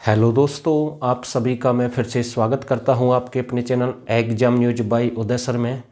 Hello दोस्तों, आप सभी का मैं फिर से स्वागत करता हूं आपके अपने चैनल एग्जाम न्यूज बाय उदय सर में।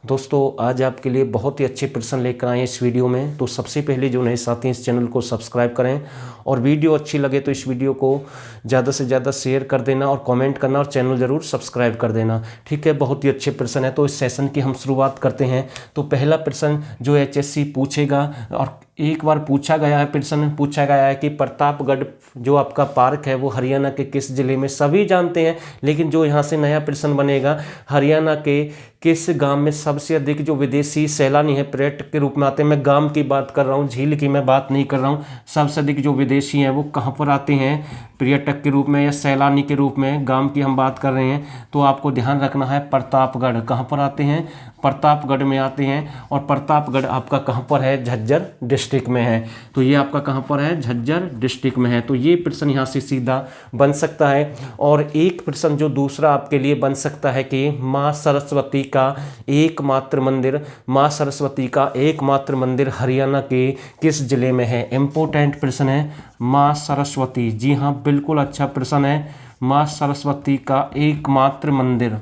दोस्तों, आज आपके लिए बहुत ही अच्छे प्रश्न लेकर आए हैं इस वीडियो में। तो सबसे पहले जो नए साथी हैं इस चैनल को सब्सक्राइब करें और वीडियो अच्छी लगे तो इस वीडियो को ज़्यादा से ज़्यादा शेयर कर देना और कमेंट करना और चैनल ज़रूर सब्सक्राइब कर देना। ठीक है, बहुत ही अच्छे प्रश्न है। तो इस सेशन की हम शुरुआत करते हैं। तो पहला प्रश्न जो एचएससी पूछेगा और एक बार पूछा गया है, प्रश्न पूछा गया है कि प्रतापगढ़ जो आपका पार्क है वो हरियाणा के किस जिले में, सभी जानते हैं, लेकिन जो यहाँ से नया प्रश्न बनेगा, हरियाणा के किस गांव में सबसे अधिक जो विदेशी सैलानी है पर्यटक के रूप में आते हैं। मैं गांव की बात कर रहा हूँ, झील की मैं बात नहीं कर रहा हूँ। सबसे अधिक जो विदेशी हैं वो कहाँ पर आते हैं पर्यटक के रूप में या सैलानी के रूप में, गांव की हम बात कर रहे हैं। तो आपको ध्यान रखना है प्रतापगढ़ कहाँ पर आते हैं, प्रतापगढ़ में आते हैं। और प्रतापगढ़ आपका कहाँ पर है, झज्जर डिस्ट्रिक्ट में है। तो ये आपका कहाँ पर है, झज्जर डिस्ट्रिक्ट में है। तो ये प्रश्न यहाँ से सीधा बन सकता है। और एक प्रश्न जो दूसरा आपके लिए बन सकता है कि माँ सरस्वती का एकमात्र मंदिर, माँ सरस्वती का एकमात्र मंदिर हरियाणा के किस जिले में है। इंपॉर्टेंट प्रश्न है, माँ सरस्वती। जी हाँ, बिल्कुल अच्छा प्रश्न है, माँ सरस्वती का एकमात्र मंदिर।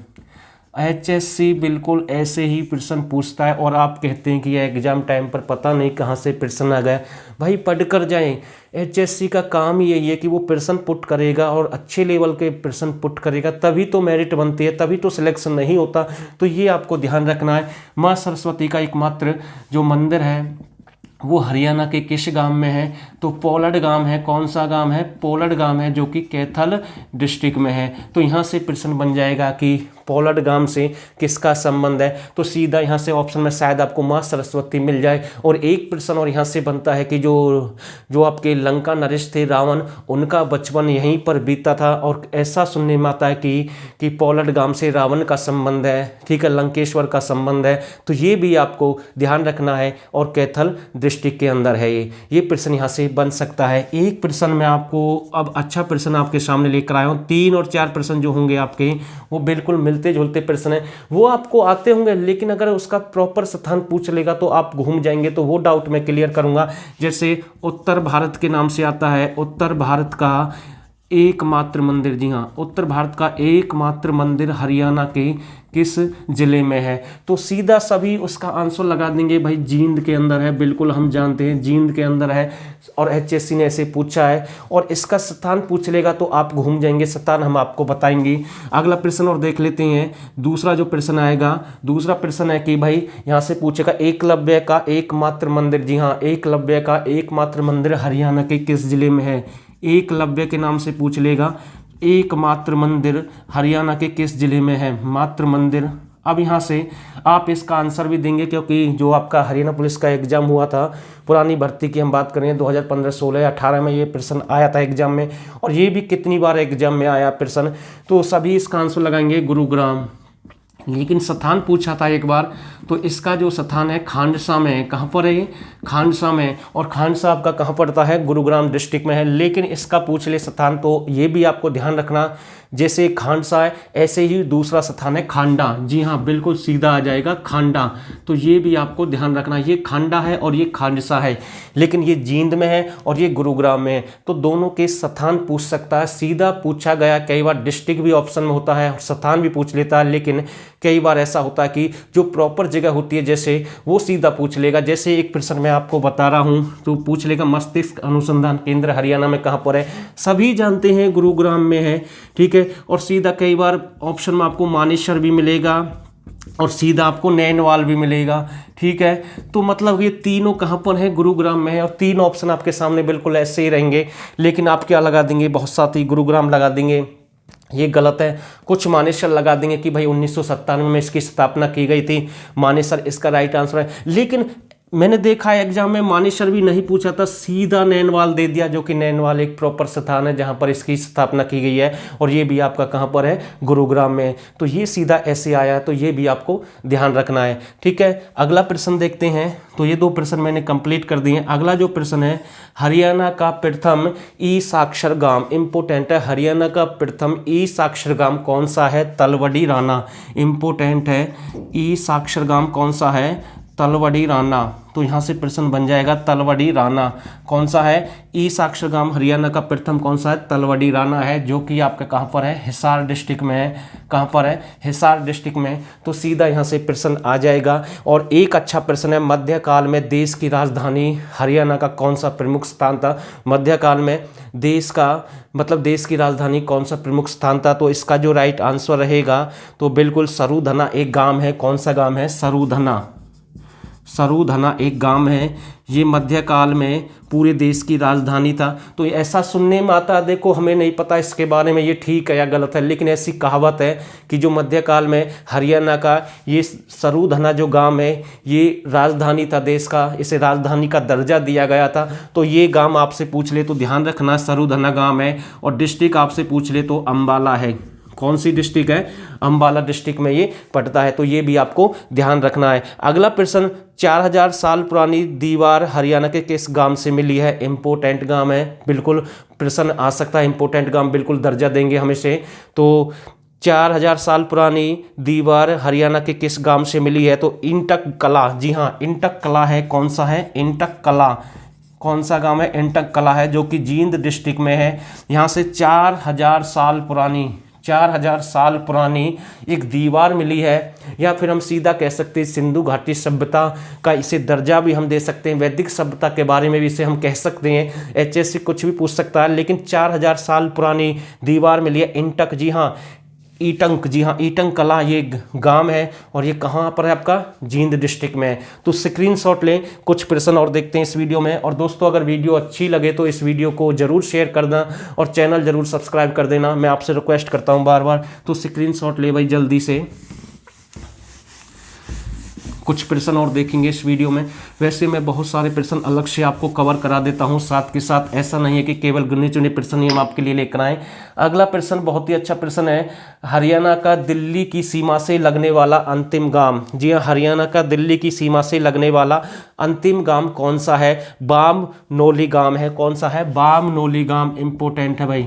एचएससी बिल्कुल ऐसे ही प्रश्न पूछता है और आप कहते हैं कि यह एग्जाम टाइम पर पता नहीं कहाँ से प्रश्न आ गया। भाई पढ़ कर जाएं, एचएससी का काम ही यही है कि वो प्रश्न पुट करेगा और अच्छे लेवल के प्रश्न पुट करेगा, तभी तो मेरिट बनती है, तभी तो सिलेक्शन नहीं होता। तो ये आपको ध्यान रखना है। माँ सरस्वती का एकमात्र जो मंदिर है वो हरियाणा के किस गांव में है, तो पोलड़ गांव है। कौन सा गांव है, पोलड़ गांव है, जो कि कैथल डिस्ट्रिक्ट में है। तो यहाँ से प्रश्न बन जाएगा कि पोलड़ गांव से किसका संबंध है। तो सीधा यहाँ से ऑप्शन में शायद आपको माँ सरस्वती मिल जाए। और एक प्रश्न और यहाँ से बनता है कि जो आपके लंका नरेश थे रावण, उनका बचपन यहीं पर बीता था। और ऐसा सुनने में आता है कि पोलड़ गांव से रावण का संबंध है, ठीक है, लंकेश्वर का संबंध है। तो ये भी आपको ध्यान रखना है। और कैथल डिस्ट्रिक्ट के अंदर है ये प्रश्न यहाँ से बन सकता है। एक प्रश्न में आपको अब अच्छा प्रश्न आपके सामने लेकर आया हूँ। 3 और 4 प्रश्न जो होंगे आपके वो बिल्कुल मिलते जुलते प्रश्न है, वो आपको आते होंगे, लेकिन अगर उसका प्रॉपर स्थान पूछ लेगा तो आप घूम जाएंगे। तो वो डाउट मैं क्लियर करूंगा। जैसे उत्तर भारत के नाम से आता है, उत्तर भारत का एकमात्र मंदिर। जी हाँ, उत्तर भारत का एकमात्र मंदिर हरियाणा के किस जिले में है। तो सीधा सभी उसका आंसर लगा देंगे, भाई जींद के अंदर है। बिल्कुल हम जानते हैं जींद के अंदर है और एचएससी ने ऐसे पूछा है। और इसका स्थान पूछ लेगा तो आप घूम जाएंगे, स्थान हम आपको बताएंगे। अगला प्रश्न और देख लेते हैं। दूसरा जो प्रश्न आएगा, दूसरा प्रश्न है कि भाई यहाँ से पूछेगा एकलव्य का एकमात्र मंदिर। जी हाँ, एकलव्य का एकमात्र मंदिर हरियाणा के किस जिले में है। एकलव्य के नाम से पूछ लेगा, एकमात्र मंदिर हरियाणा के किस जिले में है, मात्र मंदिर। अब यहाँ से आप इसका आंसर भी देंगे, क्योंकि जो आपका हरियाणा पुलिस का एग्जाम हुआ था, पुरानी भर्ती की हम बात करें 2015, 16 या 18 में ये प्रश्न आया था एग्जाम में। और ये भी कितनी बार एग्जाम में आया प्रश्न, तो सभी इसका आंसर लगाएंगे गुरुग्राम। लेकिन स्थान पूछा था एक बार, तो इसका जो स्थान है खांडसा में है। कहाँ पर है, खांडसा में। और खांडसा आपका कहाँ पड़ता है, गुरुग्राम डिस्ट्रिक्ट में है। लेकिन इसका पूछ ले स्थान, तो ये भी आपको ध्यान रखना, जैसे खांडसा है ऐसे ही दूसरा स्थान है खांडा। जी हाँ, बिल्कुल सीधा आ जाएगा खांडा। तो ये भी आपको ध्यान रखना, ये खांडा है और ये खांडसा है, लेकिन ये जींद में है और ये गुरुग्राम में है। तो दोनों के स्थान पूछ सकता है, सीधा पूछा गया। कई बार डिस्ट्रिक्ट भी ऑप्शन में होता है, स्थान भी पूछ लेता है, लेकिन कई बार ऐसा होता है कि जो प्रॉपर जगह होती है जैसे वो सीधा पूछ लेगा। जैसे एक प्रश्न मैं आपको बता रहा हूँ, तो पूछ लेगा मस्तिष्क अनुसंधान केंद्र हरियाणा में कहाँ पर है। सभी जानते हैं गुरुग्राम में है, ठीक है। और सीधा कई बार ऑप्शन में आपको मानेसर भी मिलेगा और सीधा आपको नैनवाल भी मिलेगा, ठीक है। तो मतलब ये तीनों कहाँ पर है, गुरुग्राम में है। और 3 ऑप्शन आपके सामने बिल्कुल ऐसे ही रहेंगे, लेकिन आप क्या लगा देंगे, बहुत साथी गुरुग्राम लगा देंगे, ये गलत है। कुछ मानेसर लगा देंगे कि भाई 1997 में इसकी स्थापना की गई थी, मानेसर इसका राइट आंसर है। लेकिन मैंने देखा है एग्जाम में मानेसर भी नहीं पूछा था, सीधा नैनवाल दे दिया, जो कि नैनवाल एक प्रॉपर स्थान है जहां पर इसकी स्थापना की गई है। और ये भी आपका कहां पर है, गुरुग्राम में। तो ये सीधा ऐसे आया है, तो ये भी आपको ध्यान रखना है, ठीक है। अगला प्रश्न देखते हैं। तो ये 2 प्रश्न मैंने कंप्लीट कर दिए। अगला जो प्रश्न है, हरियाणा का प्रथम ई साक्षर गांव, इंपोर्टेंट है। हरियाणा का प्रथम ई साक्षर गांव कौन सा है, तलवडी राना। इंपोर्टेंट है, ई साक्षर गांव कौन सा है, तलवड़ी राना। तो यहाँ से प्रश्न बन जाएगा तलवड़ी राना। कौन सा है? ई साक्षर गांव हरियाणा का प्रथम कौन सा है? तलवड़ी राना है, जो कि आपका कहाँ पर है? हिसार डिस्ट्रिक्ट में है। कहाँ पर है? हिसार डिस्ट्रिक्ट में। तो सीधा यहाँ से प्रश्न आ जाएगा। और एक अच्छा प्रश्न है, मध्यकाल में देश की राजधानी हरियाणा का कौन सा प्रमुख स्थान था? मध्यकाल में देश का मतलब देश की राजधानी कौन सा प्रमुख स्थान था? तो इसका जो राइट आंसर रहेगा तो बिल्कुल सरूधना एक गांव है। कौन सा गांव है? सरूधना। सरूधना एक गांव है। ये मध्यकाल में पूरे देश की राजधानी था। तो ऐसा सुनने में आता है, देखो हमें नहीं पता इसके बारे में ये ठीक है या गलत है, लेकिन ऐसी कहावत है कि जो मध्यकाल में हरियाणा का ये सरूधना जो गांव है ये राजधानी था देश का, इसे राजधानी का दर्जा दिया गया था। तो ये गांव आपसे पूछ ले तो ध्यान रखना सरूधना गांव है। और डिस्ट्रिक्ट आपसे पूछ ले तो अंबाला है। कौन सी डिस्ट्रिक्ट है? अंबाला डिस्ट्रिक्ट में ये पड़ता है। तो ये भी आपको ध्यान रखना है। अगला प्रश्न, 4000 साल पुरानी दीवार हरियाणा के किस गांव से मिली है? इंपोर्टेंट गांव है, बिल्कुल प्रश्न आ सकता है। इंपोर्टेंट गांव बिल्कुल दर्जा देंगे हम इसे। तो 4000 साल पुरानी दीवार हरियाणा के किस गांव से मिली है? तो इंटक कला। जी हाँ, इंटक कला है। कौन सा है? इंटक कला। कौन सा गांव है? इंटक कला है, जो कि जींद डिस्ट्रिक्ट में है। यहाँ से 4000 साल पुरानी 4000 साल पुरानी एक दीवार मिली है, या फिर हम सीधा कह सकते हैं सिंधु घाटी सभ्यता का इसे दर्जा भी हम दे सकते हैं। वैदिक सभ्यता के बारे में भी इसे हम कह सकते हैं। एचएससी कुछ भी पूछ सकता है, लेकिन 4000 साल पुरानी दीवार मिली है। इंटक, जी हाँ ईटंक, जी हाँ ईटंक कला ये गांव है। और ये कहाँ पर है? आपका जींद डिस्ट्रिक्ट में है। तो स्क्रीनशॉट लें। कुछ प्रश्न और देखते हैं इस वीडियो में। और दोस्तों अगर वीडियो अच्छी लगे तो इस वीडियो को जरूर शेयर करना और चैनल जरूर सब्सक्राइब कर देना, मैं आपसे रिक्वेस्ट करता हूँ बार बार। तो स्क्रीनशॉट ले भाई जल्दी से। कुछ प्रश्न और देखेंगे इस वीडियो में। वैसे मैं बहुत सारे प्रश्न अलग से आपको कवर करा देता हूं साथ के साथ, ऐसा नहीं है कि केवल गिने चुने प्रश्न ही हम आपके लिए लेकर आए। अगला प्रश्न बहुत ही अच्छा प्रश्न है, हरियाणा का दिल्ली की सीमा से लगने वाला अंतिम गांव। जी हाँ, हरियाणा का दिल्ली की सीमा से लगने वाला अंतिम गांव कौन सा है? बामनोली गांव है। कौन सा है? बामनोली गांव। इंपोर्टेंट है भाई,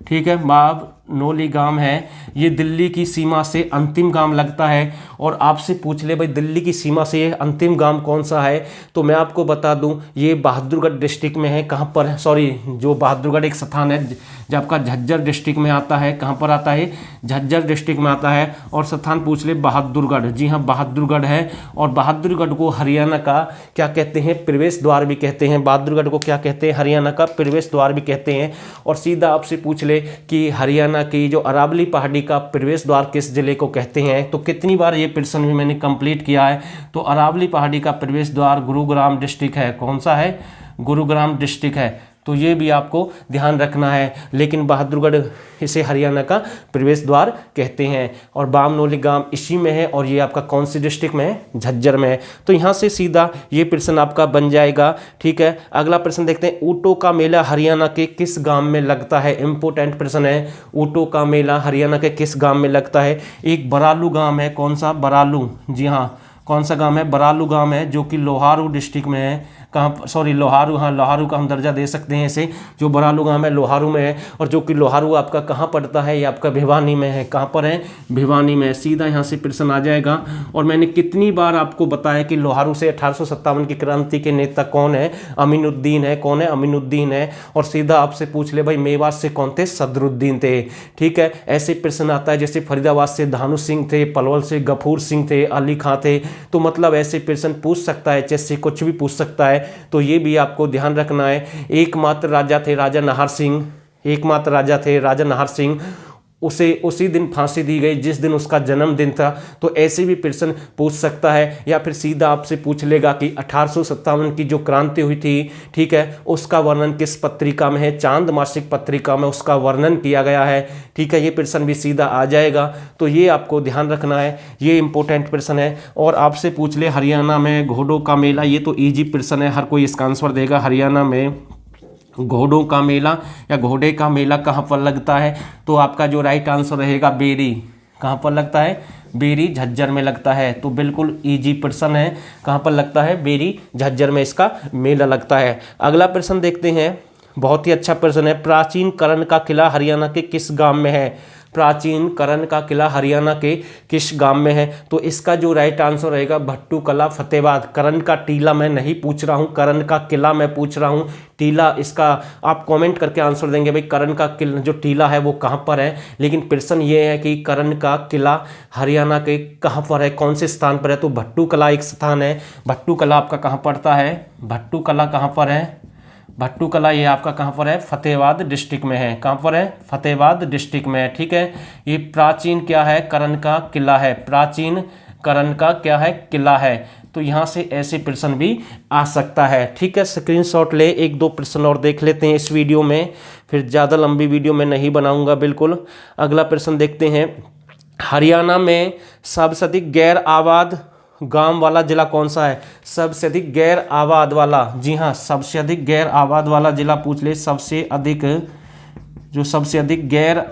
ठीक है। बामनोली गांव है, ये दिल्ली की सीमा से अंतिम गांव लगता है। और आपसे पूछ ले भाई दिल्ली की सीमा से ये अंतिम गांव कौन सा है, तो मैं आपको बता दूं ये बहादुरगढ़ डिस्ट्रिक्ट में है। कहाँ पर है? सॉरी, जो बहादुरगढ़ एक स्थान है जो आपका झज्जर डिस्ट्रिक्ट में आता है। कहाँ पर आता है? झज्जर डिस्ट्रिक्ट में आता है। और स्थान पूछ ले बहादुरगढ़। जी हाँ, बहादुरगढ़ है। और बहादुरगढ़ को हरियाणा का क्या कहते हैं? प्रवेश द्वार भी कहते हैं। बहादुरगढ़ को क्या कहते हैं? हरियाणा का प्रवेश द्वार भी कहते हैं। और सीधा आपसे पूछ ले कि हरियाणा की जो अरावली पहाड़ी का प्रवेश द्वार किस जिले को कहते हैं? तो कितनी बार ये प्रश्न भी मैंने कंप्लीट किया है। तो अरावली पहाड़ी का प्रवेश द्वार गुरुग्राम डिस्ट्रिक्ट है। कौन सा है? गुरुग्राम डिस्ट्रिक्ट है। तो ये भी आपको ध्यान रखना है। लेकिन बहादुरगढ़ इसे हरियाणा का प्रवेश द्वार कहते हैं। और बामनोली गांव इसी में है। और ये आपका कौन सी डिस्ट्रिक्ट में है? झज्जर में है। तो यहाँ से सीधा ये प्रश्न आपका बन जाएगा, ठीक है। अगला प्रश्न देखते हैं, ऊँटों का मेला हरियाणा के किस गांव में लगता है? इंपोर्टेंट प्रश्न है। ऊँटों का मेला हरियाणा के किस गांव में लगता है? एक बरालू गांव है। कौन सा? बरालू। जी हाँ, कौन सा गांव है? बरालू गांव है, जो कि लोहारू डिस्ट्रिक्ट में है। कहाँ? सॉरी, लोहारू। हाँ, लोहारू का हम दर्जा दे सकते हैं इसे। जो बरालू गांव है लोहारू में है। और जो कि लोहारू आपका कहाँ पड़ता है? ये आपका भिवानी में है। कहाँ पर है? भिवानी में। सीधा यहाँ से प्रश्न आ जाएगा। और मैंने कितनी बार आपको बताया कि लोहारू से 1857 की क्रांति के नेता कौन है? अमीनुद्दीन है। कौन है? अमीनुद्दीन है। और सीधा आपसे पूछ ले भाई मेवात से कौन थे? सदरुद्दीन थे, ठीक है। ऐसे प्रश्न आता है जैसे फरीदाबाद से धानु सिंह थे, पलवल से गफूर सिंह थे, अली खां थे। तो मतलब ऐसे प्रश्न पूछ सकता है, एचएससी कुछ भी पूछ सकता है। तो ये भी आपको ध्यान रखना है। एकमात्र राजा थे राजा नाहर सिंह। एकमात्र राजा थे राजा नाहर सिंह। उसे उसी दिन फांसी दी गई जिस दिन उसका जन्मदिन था। तो ऐसे भी प्रश्न पूछ सकता है। या फिर सीधा आपसे पूछ लेगा कि 1857 की जो क्रांति हुई थी, ठीक है, उसका वर्णन किस पत्रिका में है? चांद मासिक पत्रिका में उसका वर्णन किया गया है, ठीक है। ये प्रश्न भी सीधा आ जाएगा। तो ये आपको ध्यान रखना है, ये इंपॉर्टेंट प्रश्न है। और आपसे पूछ ले हरियाणा में घोड़ों का मेला, ये तो ईजी प्रश्न है, हर कोई इसका आंसर देगा। हरियाणा में घोड़ों का मेला या घोड़े का मेला कहाँ पर लगता है? तो आपका जो राइट आंसर रहेगा बेरी। कहाँ पर लगता है? बेरी, झज्जर में लगता है। तो बिल्कुल इजी प्रश्न है। कहाँ पर लगता है? बेरी, झज्जर में इसका मेला लगता है। अगला प्रश्न देखते हैं, बहुत ही अच्छा प्रश्न है, प्राचीन कर्ण का किला हरियाणा के किस गांव में है? प्राचीन करण का किला हरियाणा के किस गांव में है? तो इसका जो राइट आंसर रहेगा भट्टू कला फतेहाबाद। करण का टीला मैं नहीं पूछ रहा हूं, करण का किला मैं पूछ रहा हूं। टीला इसका आप कमेंट करके आंसर देंगे भाई करण का किला जो टीला है वो कहां पर है, लेकिन प्रश्न ये है कि करण का किला हरियाणा के कहां पर है, कौन से स्थान पर है? तो भट्टू कला एक स्थान है। भट्टू कला आपका कहां पड़ता है? भट्टू कला कहां पर है? भट्टू कला ये आपका कहां पर है? फतेहाबाद डिस्ट्रिक्ट में है। कहां पर है? फतेहाबाद डिस्ट्रिक्ट में है। ठीक है, ये प्राचीन क्या है? करण का किला है। प्राचीन करण का क्या है? किला है। तो यहां से ऐसे प्रश्न भी आ सकता है। ठीक है, स्क्रीनशॉट ले, एक दो प्रश्न और देख लेते हैं इस वीडियो में, फिर ज़्यादा लंबी वीडियो में नहीं बनाऊंगा बिल्कुल। अगला प्रश्न देखते हैं, हरियाणा में सबसे अधिक गैर आबाद गांव वाला जिला कौन सा है? सबसे अधिक गैर आबाद वाला, जी हाँ, सबसे अधिक गैर आबाद वाला जिला पूछ ले। सबसे अधिक गैर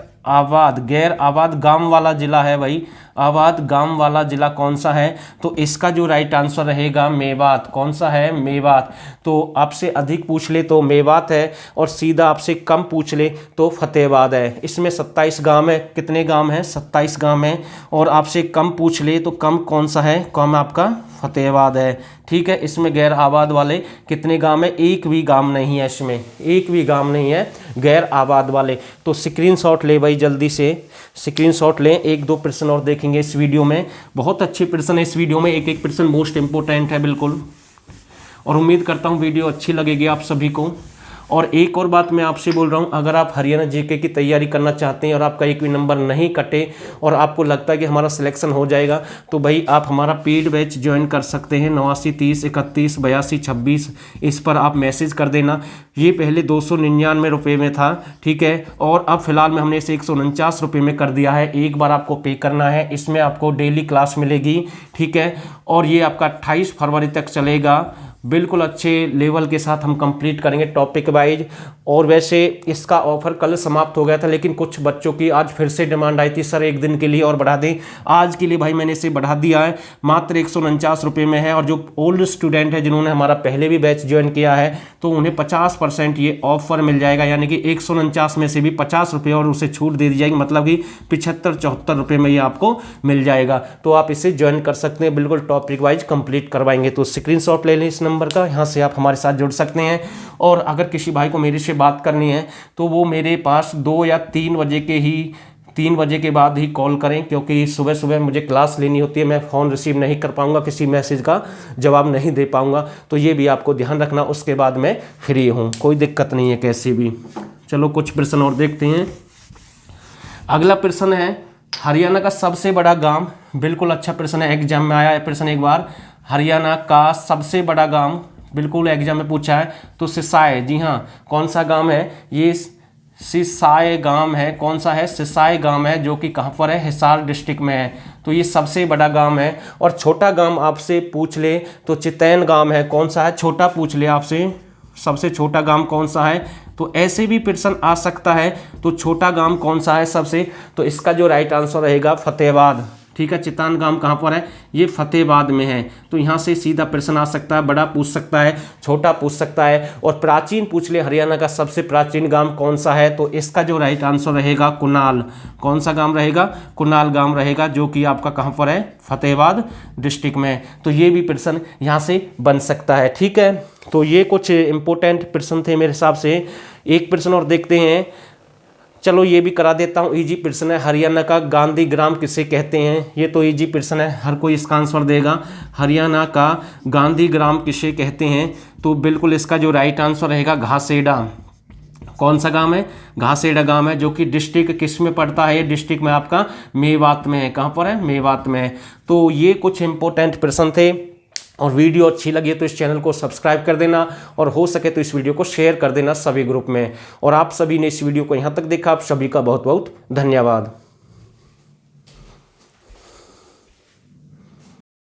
आबाद गांव वाला जिला है भाई, आबाद गांव वाला जिला कौन सा है? तो इसका जो राइट आंसर रहेगा मेवात। कौन सा है? मेवात। तो आपसे अधिक पूछ ले तो मेवात है, और सीधा आपसे कम पूछ ले तो फतेहाबाद है। इसमें 27 गांव है। कितने गांव हैं? 27 गांव हैं। और आपसे कम पूछ ले तो कम कौन सा है? कम आपका फतेहाबाद है। ठीक है, इसमें गैर आबाद वाले कितने गांव है? एक भी गांव नहीं है, इसमें एक भी गांव नहीं है गैर आबाद वाले। तो स्क्रीनशॉट ले भाई, जल्दी से स्क्रीनशॉट लें। एक दो प्रश्न और देखेंगे इस वीडियो में, बहुत अच्छे प्रश्न है इस वीडियो में, एक एक प्रश्न मोस्ट इंपोर्टेंट है बिल्कुल। और उम्मीद करता हूँ वीडियो अच्छी लगेगी आप सभी को। और एक और बात मैं आपसे बोल रहा हूँ, अगर आप हरियाणा जीके की तैयारी करना चाहते हैं और आपका एक भी नंबर नहीं कटे और आपको लगता है कि हमारा सिलेक्शन हो जाएगा, तो भाई आप हमारा पेड बैच ज्वाइन कर सकते हैं। 89 30 31 82 26 इस पर आप मैसेज कर देना। ये पहले 299 रुपये में था, ठीक है, और अब फिलहाल में हमने इसे 149 रुपये में कर दिया है। एक बार आपको पे करना है, इसमें आपको डेली क्लास मिलेगी, ठीक है, और ये आपका 28 फरवरी तक चलेगा। बिल्कुल अच्छे लेवल के साथ हम कंप्लीट करेंगे टॉपिक वाइज। और वैसे इसका ऑफर कल समाप्त हो गया था, लेकिन कुछ बच्चों की आज फिर से डिमांड आई थी, सर एक दिन के लिए और बढ़ा दें। आज के लिए भाई मैंने इसे बढ़ा दिया है, मात्र 149 रुपये में है। और जो ओल्ड स्टूडेंट है जिन्होंने हमारा पहले भी बैच ज्वाइन किया है, तो उन्हें 50% ये ऑफर मिल जाएगा, यानी कि 149 में से भी 50 रुपये और उसे छूट दे दी जाएगी, मतलब कि 75-74 रुपये में ये आपको मिल जाएगा। तो आप इसे ज्वाइन कर सकते हैं, बिल्कुल टॉपिक वाइज कंप्लीट करवाएंगे। तो स्क्रीनशॉट ले लें इस नंबर का, यहाँ से आप हमारे साथ जुड़ सकते हैं। और अगर किसी भाई को मेरे से बात करनी है तो वो मेरे पास 2 या 3 बजे के बाद ही कॉल करें, क्योंकि सुबह सुबह मुझे क्लास लेनी होती है, मैं फ़ोन रिसीव नहीं कर पाऊंगा, किसी मैसेज का जवाब नहीं दे पाऊंगा। तो ये भी आपको ध्यान रखना। उसके बाद मैं फ्री हूँ, कोई दिक्कत नहीं है कैसी भी। चलो कुछ प्रश्न और देखते हैं। अगला प्रश्न है, हरियाणा का सबसे बड़ा गाँव, बिल्कुल अच्छा प्रश्न है, एग्जाम में आया है प्रश्न एक बार। हरियाणा का सबसे बड़ा गांव, बिल्कुल एग्जाम में पूछा है, तो सिसाई। जी हाँ, कौन सा गांव है? ये सिसाई गांव है। कौन सा है? सिसाई गांव है, जो कि कहाँ पर है? हिसार डिस्ट्रिक्ट में है। तो ये सबसे बड़ा गांव है। और छोटा गांव आपसे पूछ ले तो चितैन गांव है। कौन सा है? छोटा पूछ ले आपसे, सबसे छोटा गांव कौन सा है? तो ऐसे भी प्रश्न आ सकता है। तो छोटा गांव कौन सा है सबसे? तो इसका जो राइट आंसर रहेगा फतेहाबाद। ठीक है, चितान गांव कहाँ पर है? ये फतेहाबाद में है। तो यहाँ से सीधा प्रश्न आ सकता है, बड़ा पूछ सकता है, छोटा पूछ सकता है। और प्राचीन पूछ ले, हरियाणा का सबसे प्राचीन गांव कौन सा है? तो इसका जो राइट आंसर रहेगा कुनाल। कौन सा गांव रहेगा? कुनाल गांव रहेगा, जो कि आपका कहाँ पर है? फतेहाबाद डिस्ट्रिक्ट में। तो ये भी प्रश्न यहाँ से बन सकता है। ठीक है, तो ये कुछ इंपॉर्टेंट प्रश्न थे मेरे हिसाब से। एक प्रश्न और देखते हैं, चलो ये भी करा देता हूँ, इजी प्रश्न है। हरियाणा का गांधी ग्राम किसे कहते हैं? ये तो इजी प्रश्न है, हर कोई इसका आंसर देगा। हरियाणा का गांधी ग्राम किसे कहते हैं? तो बिल्कुल इसका जो राइट आंसर रहेगा घासेडा। कौन सा गांव है? घासेडा गांव है, जो कि डिस्ट्रिक्ट किस में पड़ता है? ये डिस्ट्रिक्ट में आपका मेवात में है। कहाँ पर है? मेवात में है। तो ये कुछ इंपॉर्टेंट प्रश्न थे। और वीडियो अच्छी लगी तो इस चैनल को सब्सक्राइब कर देना, और हो सके तो इस वीडियो को शेयर कर देना सभी ग्रुप में। और आप सभी ने इस वीडियो को यहाँ तक देखा, आप सभी का बहुत बहुत धन्यवाद।